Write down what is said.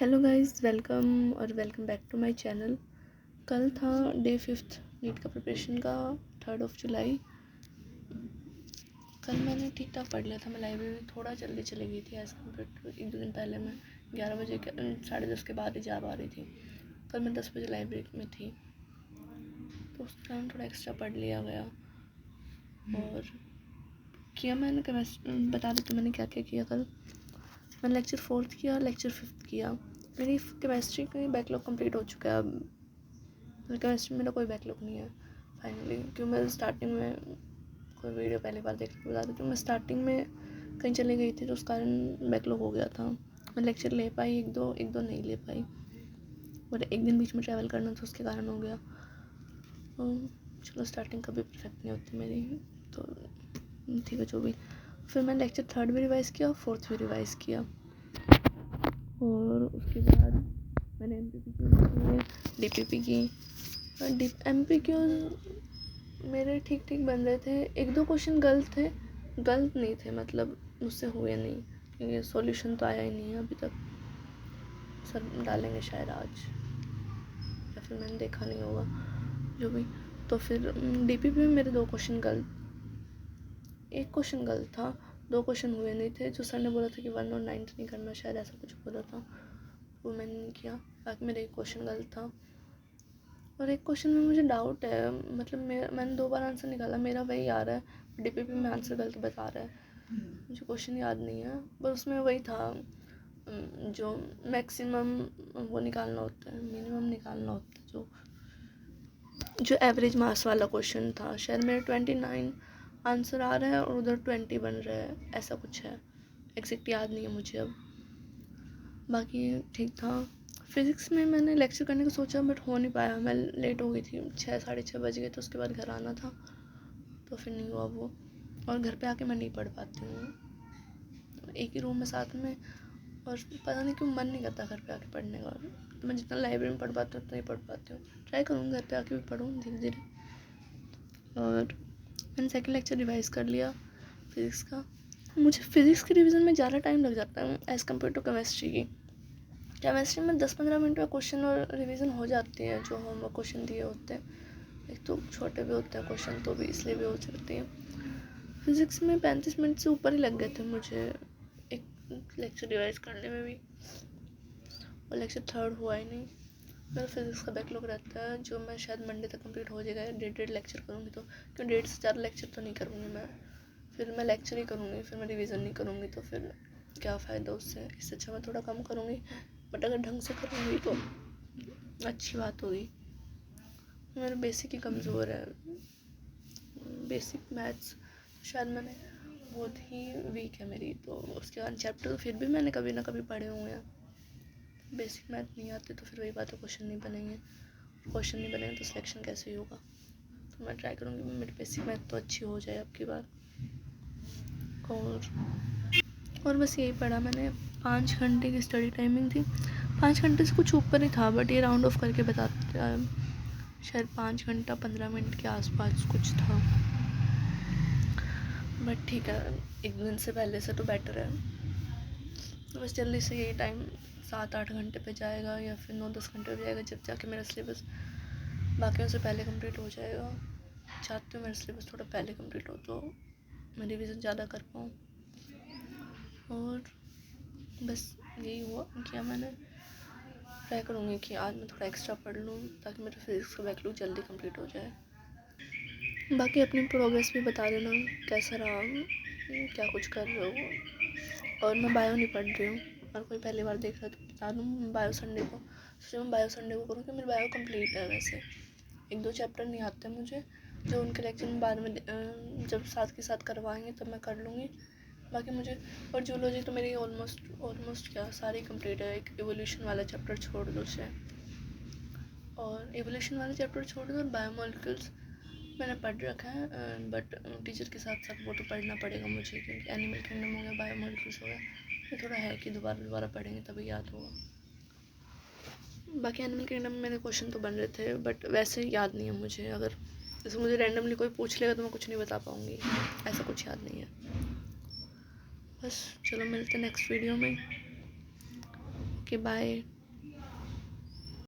Hello guys, welcome back to my channel. कल था day 5 NEET का प्रिपरेशन का 3 जुलाई। कल मैंने ठीक ठाक पढ़ लिया था। मैं लाइब्रेरी थोड़ा जल्दी चली गई थी एज़ कम्पेयर टू एक दो दिन पहले। मैं 11 बजे 10:30 के बाद ही जा पा रही थी। कल मैं 10 बजे लाइब्रेरी में थी, तो उस टाइम थोड़ा एक्स्ट्रा पढ़ लिया गया। और किया मैंने बता दी तो मैंने क्या क्या किया। कल मैंने लेक्चर 4 किया, लेक्चर 5 किया। मेरी केमिस्ट्री का बैकलॉग कंप्लीट हो चुका है। अब केमिस्ट्री में मेरा कोई बैकलॉग नहीं है फाइनली, क्योंकि मैं स्टार्टिंग में कोई वीडियो पहली बार देख के बता देती हूँ। मैं स्टार्टिंग में कहीं चली गई थी तो उस कारण बैकलॉग हो गया था। मैं लेक्चर ले पाई, एक दो नहीं ले पाई, और एक दिन बीच में ट्रैवल करना था, उसके कारण हो गया। चलो, स्टार्टिंग कभी परफेक्ट नहीं होती मेरी, तो ठीक है जो भी। फिर मैंने लेक्चर 3 भी रिवाइज़ किया और 4 भी रिवाइज़ किया। और उसके बाद मैंने DPP की। MPQ मेरे ठीक बन रहे थे। एक दो क्वेश्चन गलत नहीं थे, मतलब मुझसे हुए नहीं, क्योंकि सॉल्यूशन तो आया ही नहीं है अभी तक। सर डालेंगे शायद आज, या फिर मैंने देखा नहीं होगा, जो भी। तो फिर DPP में मेरे 2 क्वेश्चन गलत, एक क्वेश्चन गलत था, 2 क्वेश्चन हुए नहीं थे। जो सर ने बोला था कि 1 और 9 नहीं करना, शायद ऐसा कुछ बोला था, वो मैंने नहीं किया। बाकी मेरा एक क्वेश्चन गलत था, और एक क्वेश्चन में मुझे डाउट है, मतलब मैंने 2 बार आंसर निकाला, मेरा वही आ रहा है। DPP में आंसर गलत बता रहा है। मुझे क्वेश्चन याद नहीं है, पर उसमें वही था जो मैक्सिमम वो निकालना होता है, मिनिमम निकालना होता है, जो एवरेज मार्क्स वाला क्वेश्चन था। शायद मेरे 29 आंसर आ रहा है और उधर 20 बन रहा है, ऐसा कुछ है। एग्जैक्ट याद नहीं है मुझे अब। बाकी ठीक था। फिज़िक्स में मैंने लेक्चर करने का सोचा, बट हो नहीं पाया। मैं लेट हो गई थी, 6 साढ़े 6 बज गए, तो उसके बाद घर आना था, तो फिर नहीं हुआ वो। और घर पे आके मैं नहीं पढ़ पाती हूँ, एक ही रूम में साथ में, और पता नहीं क्यों मन नहीं करता घर पे आके पढ़ने का। तो मैं जितना लाइब्रेरी में पढ़ पाती हूँ उतना ही पढ़ पाती हूँ। ट्राई करूँगी घर पे आके भी पढ़ूँ धीरे धीरे। और मैंने सेकंड लेक्चर रिवाइज़ कर लिया फिज़िक्स का। मुझे फ़िज़िक्स के रिवीजन में ज़्यादा टाइम लग जाता है एज़ कम्पेयर टू केमिस्ट्री की। केमिस्ट्री में 10-15 मिनट में क्वेश्चन और रिवीजन हो जाती है, जो होमवर्क क्वेश्चन दिए होते हैं। एक तो छोटे भी होते हैं क्वेश्चन, तो भी इसलिए भी हो जाती है। फिज़िक्स में 35 मिनट से ऊपर ही लग गए थे मुझे एक लेक्चर रिवाइज करने में भी, और लेक्चर 3 हुआ ही नहीं। मेरा फिज़िक्स का बैकलॉग रहता है, जो मैं शायद मंडे तक कंप्लीट हो जाएगा। 1.5 लेक्चर करूँगी, तो क्यों 1.5 से ज़्यादा लेक्चर तो नहीं करूँगी मैं। फिर मैं लेक्चर ही करूँगी, फिर मैं रिवीजन नहीं करूँगी, तो फिर क्या फ़ायदा उससे। इससे अच्छा मैं थोड़ा कम करूँगी, बट अगर ढंग से करूँगी तो अच्छी बात होगी। मेरा बेसिक ही कमज़ोर है, बेसिक मैथ्स शायद मैंने बहुत ही वीक है मेरी। तो उसके बाद चैप्टर तो फिर भी मैंने कभी ना कभी पढ़े हुए हैं। बेसिक मैथ नहीं आते तो फिर वही बात है, क्वेश्चन नहीं बनेंगे तो सिलेक्शन कैसे ही होगा। तो मैं ट्राई करूँगी मेरी बेसिक मैथ तो अच्छी हो जाए अब की बार। और बस यही पढ़ा मैंने। 5 घंटे की स्टडी टाइमिंग थी, 5 घंटे से कुछ ऊपर ही था, बट ये राउंड ऑफ करके बताता है, शायद 5 घंटा 15 मिनट के आसपास कुछ था। बट ठीक है, एक दिन से पहले से तो बेटर है। तो बस जल्दी से यही टाइम 7-8 घंटे पे जाएगा, या फिर 9-10 घंटे पे जाएगा, जब जाके मेरा सिलेबस बाकियों से पहले कंप्लीट हो जाएगा। चाहती हूँ मेरा सिलेबस थोड़ा पहले कंप्लीट हो, तो मैं रिवीजन ज़्यादा कर पाऊँ। और बस यही हुआ किया मैंने। ट्राई करूँगी कि आज मैं थोड़ा एक्स्ट्रा पढ़ लूँ, ताकि मेरा फिज़िक्स का बैकलॉग जल्दी कंप्लीट हो जाए। बाकी अपनी प्रोग्रेस भी बता देना, कैसा रहा, क्या कुछ कर रहे हो। और मैं बायो नहीं पढ़ रही हूँ, और कोई पहली बार देख रहा है तो बता दूँ। बायो संडे को सोचा मैं बायो संडे को करूँ, कि मेरी बायो कंप्लीट है। वैसे 1-2 चैप्टर नहीं आते मुझे, जो उनके लेक्चर में बाद में जब साथ के साथ करवाएंगे तब मैं कर लूँगी। बाकी मुझे, और जूलॉजी तो मेरी ऑलमोस्ट क्या सारी कंप्लीट है। एक एवोल्यूशन वाला चैप्टर छोड़ दो शायद, और एवोल्यूशन वाला चैप्टर छोड़ दो, और बायोमोलिक्यूल्स मैंने पढ़ रखा है, बट टीचर के साथ साथ वो तो पढ़ना पड़ेगा मुझे, क्योंकि एनिमल किंगडम हो गया, बायोमोलिक्यूल्स हो गया, ये थोड़ा है कि दोबारा पढ़ेंगे तभी याद होगा। बाकी एनिमल किंगडम में मेरे क्वेश्चन तो बन रहे थे, बट वैसे याद नहीं है मुझे। अगर जैसे मुझे रैंडमली कोई पूछ लेगा तो मैं कुछ नहीं बता पाऊँगी, ऐसा कुछ याद नहीं है। बस चलो, मिलते हैं नेक्स्ट वीडियो में। Okay, bye.